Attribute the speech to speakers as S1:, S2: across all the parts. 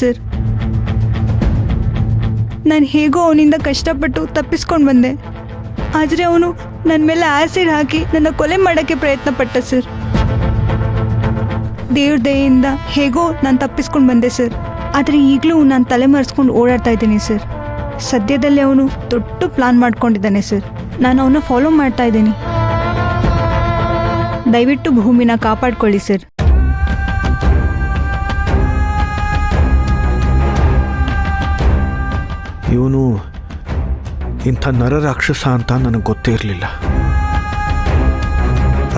S1: Sir. ನಾನು ಹೇಗೋ ಅವನಿಂದ ಕಷ್ಟಪಟ್ಟು ತಪ್ಪಿಸ್ಕೊಂಡು ಬಂದೆ. ಆದರೆ ಅವನು ನನ್ನ ಮೇಲೆ ಆ್ಯಸಿಡ್ ಹಾಕಿ ನನ್ನ ಕೊಲೆ ಮಾಡೋಕ್ಕೆ ಪ್ರಯತ್ನ ಪಟ್ಟ ಸರ್. ದೇವ್ರ ದಯೆಯಿಂದ ಹೇಗೋ ನಾನು ತಪ್ಪಿಸ್ಕೊಂಡು ಬಂದೆ ಸರ್. ಆದರೆ ಈಗಲೂ ನಾನು ತಲೆ ಮರೆಸ್ಕೊಂಡು ಓಡಾಡ್ತಾ ಇದ್ದೀನಿ ಸರ್. ಸದ್ಯದಲ್ಲೇ ಅವನು ದೊಡ್ಡ ಪ್ಲಾನ್ ಮಾಡ್ಕೊಂಡಿದ್ದಾನೆ ಸರ್. ನಾನು ಅವನ್ನ ಫಾಲೋ ಮಾಡ್ತಾ ಇದ್ದೀನಿ. ದಯವಿಟ್ಟು ಭೂಮಿನ ಕಾಪಾಡ್ಕೊಳ್ಳಿ ಸರ್.
S2: ಇವನು ಇಂಥ ನರರಾಕ್ಷಸ ಅಂತ ನನಗೆ ಗೊತ್ತೇ ಇರಲಿಲ್ಲ.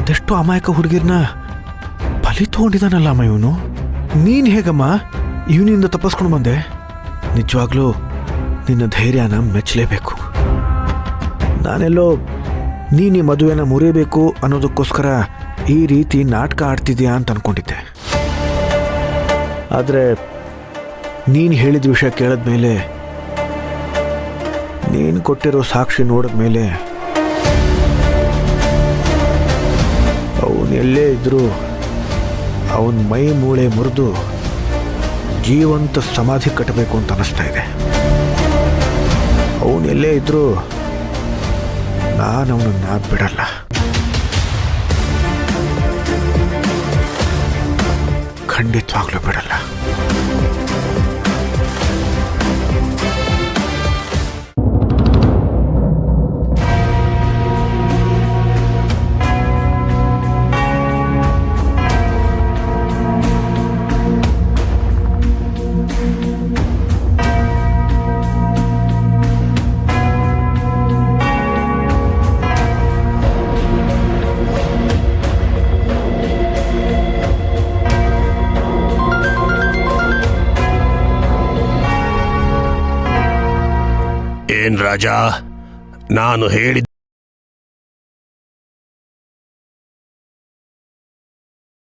S2: ಅದೆಷ್ಟು ಅಮಾಯಕ ಹುಡುಗಿರ್ನ ಬಲಿ ತಗೊಂಡಿದ್ದಾನಲ್ಲ ಅಮ್ಮ ಇವನು. ನೀನು ಹೇಗಮ್ಮ ಇವನಿಂದ ತಪ್ಪಿಸ್ಕೊಂಡು ಬಂದೆ? ನಿಜವಾಗ್ಲೂ ನಿನ್ನ ಧೈರ್ಯನ ಮೆಚ್ಚಲೇಬೇಕು. ನಾನೆಲ್ಲೋ ನೀನು ಈ ಮದುವೆನ ಮುರಿಬೇಕು ಅನ್ನೋದಕ್ಕೋಸ್ಕರ ಈ ರೀತಿ ನಾಟಕ ಆಡ್ತಿದ್ಯಾ ಅಂತ ಅನ್ಕೊಂಡಿದ್ದೆ. ಆದರೆ ನೀನು ಹೇಳಿದ ವಿಷಯ ಕೇಳಿದ್ಮೇಲೆ, ನೀನು ಕೊಟ್ಟಿರೋ ಸಾಕ್ಷಿ ನೋಡಿದ್ಮೇಲೆ ಅವನು ಎಲ್ಲೇ ಇದ್ರೂ ಅವನ ಮೈ ಮೂಳೆ ಮುರಿದು ಜೀವಂತ ಸಮಾಧಿ ಕಟ್ಟಬೇಕು ಅಂತ ಅನ್ನಿಸ್ತಾ ಇದೆ. ಅವನು ಎಲ್ಲೇ ಇದ್ರೂ ನಾನು ಅವನನ್ನು ಬಿಡಲ್ಲ. ಖಂಡಿತವಾಗ್ಲೂ ಬಿಡಲ್ಲ.
S3: ಏನ್ ರಾಜ, ನಾನು ಹೇಳಿದ